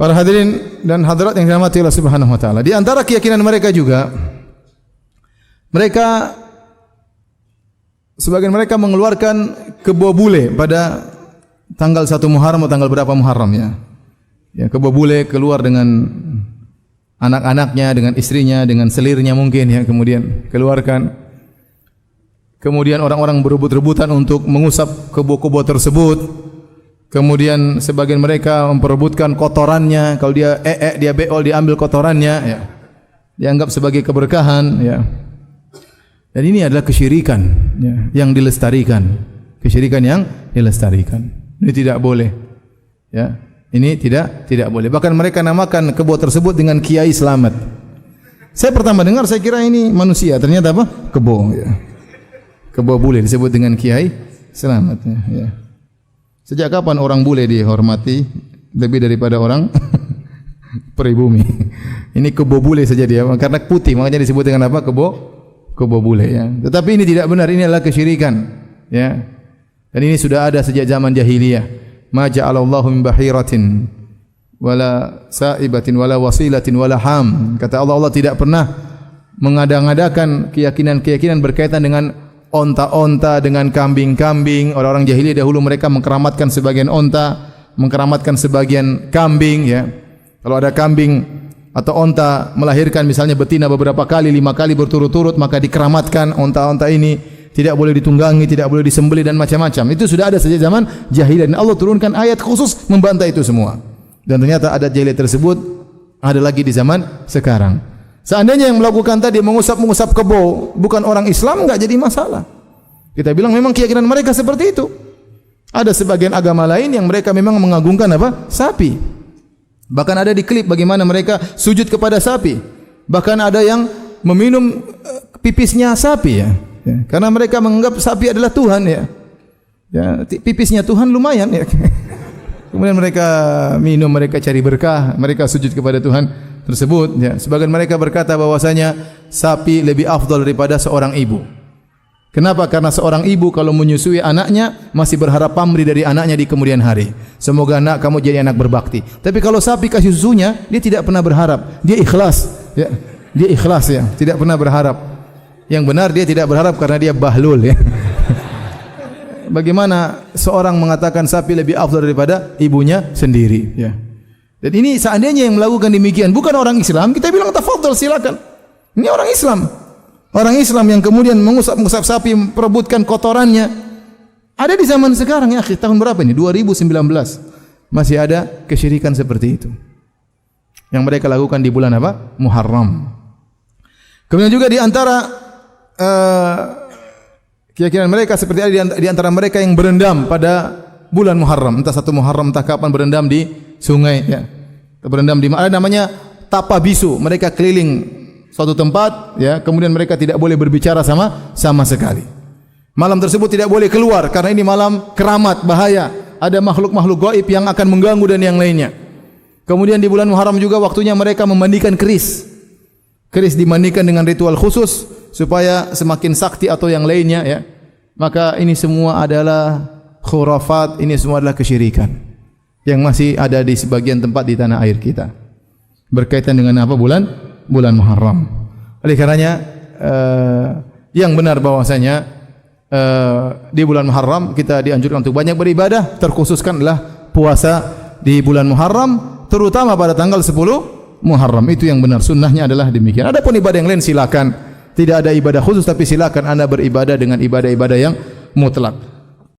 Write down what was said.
Para hadirin dan hadirat yang dirahmati Allah Subhanahu wa taala, di antara keyakinan mereka juga, sebagian mereka mengeluarkan kebo bule pada tanggal 1 Muharram atau tanggal berapa Muharram ya. Ya, kebo bule keluar dengan anak-anaknya, dengan istrinya, dengan selirnya mungkin ya, kemudian keluarkan. Kemudian orang-orang berebut-rebutan untuk mengusap kebo-kebo tersebut. Kemudian sebagian mereka memperebutkan kotorannya, kalau dia dia beol, dia ambil kotorannya ya. Dianggap sebagai keberkahan ya. Dan ini adalah kesyirikan ya, yang dilestarikan. Kesyirikan yang dilestarikan. Ini tidak boleh. Ya. Ini tidak boleh. Bahkan mereka namakan kebo tersebut dengan Kiai Selamat. Saya pertama dengar saya kira ini manusia, ternyata apa? Kebo ya. Kebo bule disebut dengan Kiai Selamat ya. Sejak kapan orang bule dihormati lebih daripada orang pribumi? Ini kebo bule saja dia, karena putih makanya disebut dengan apa? Kebo bule ya. Tetapi ini tidak benar, ini adalah kesyirikan ya. Dan ini sudah ada sejak zaman jahiliyah. Ma ja'alallahu min bahiratin wala sa'ibatin wala wasilatin wala ham. Kata Allah, Allah tidak pernah mengada-ngadakan keyakinan-keyakinan berkaitan dengan onta-onta, dengan kambing-kambing. Orang-orang jahiliyah dahulu mereka mengkeramatkan sebagian onta, mengkeramatkan sebagian kambing ya. Kalau ada kambing atau onta melahirkan misalnya betina beberapa kali, 5 kali berturut-turut, maka dikeramatkan onta-onta ini, tidak boleh ditunggangi, tidak boleh disembelih dan macam-macam. Itu sudah ada sejak zaman jahiliyah dan Allah turunkan ayat khusus membantah itu semua. Dan ternyata adat jahiliyah tersebut ada lagi di zaman sekarang. Seandainya yang melakukan tadi mengusap kebo bukan orang Islam, enggak jadi masalah. Kita bilang memang keyakinan mereka seperti itu. Ada sebagian agama lain yang mereka memang mengagungkan apa? Sapi. Bahkan ada di klip bagaimana mereka sujud kepada sapi. Bahkan ada yang meminum pipisnya sapi ya. Karena mereka menganggap sapi adalah Tuhan ya. Ya, pipisnya Tuhan lumayan ya. Kemudian mereka minum, mereka cari berkah, mereka sujud kepada Tuhan tersebut ya. Sebagian mereka berkata bahwasanya sapi lebih afdal daripada seorang ibu. Kenapa? Karena seorang ibu kalau menyusui anaknya masih berharap pamrih dari anaknya di kemudian hari. Semoga anak kamu jadi anak berbakti. Tapi kalau sapi kasih susunya, dia tidak pernah berharap. Dia ikhlas ya. Dia ikhlas ya, tidak pernah berharap. Yang benar dia tidak berharap karena dia bahlul ya. Bagaimana seorang mengatakan sapi lebih afdal daripada ibunya sendiri ya. Dan ini seandainya yang melakukan demikian bukan orang Islam, kita bilang tafadhol silakan. Ini orang Islam. Orang Islam yang kemudian mengusap sapi, memperebutkan kotorannya. Ada di zaman sekarang ya, tahun berapa ini? 2019. Masih ada kesyirikan seperti itu. Yang mereka lakukan di bulan apa? Muharram. Kemudian juga di antara keyakinan mereka seperti ada di antara mereka yang berendam pada bulan Muharram, entah 1 Muharram entah kapan berendam di sungai ya. Berendam di mana namanya tapa bisu. Mereka keliling suatu tempat ya, kemudian mereka tidak boleh berbicara sama sekali. Malam tersebut tidak boleh keluar karena ini malam keramat, bahaya. Ada makhluk-makhluk gaib yang akan mengganggu dan yang lainnya. Kemudian di bulan Muharram juga waktunya mereka memandikan keris. Keris dimandikan dengan ritual khusus supaya semakin sakti atau yang lainnya ya. Maka ini semua adalah khurafat, ini semua adalah kesyirikan yang masih ada di sebagian tempat di tanah air kita berkaitan dengan apa? Bulan Muharram. Oleh karenanya yang benar bahwasanya di bulan Muharram kita dianjurkan untuk banyak beribadah, terkhususkan adalah puasa di bulan Muharram, terutama pada tanggal 10 Muharram. Itu yang benar, sunnahnya adalah demikian. Adapun ibadah yang lain silakan, tidak ada ibadah khusus, tapi silakan Anda beribadah dengan ibadah-ibadah yang mutlak.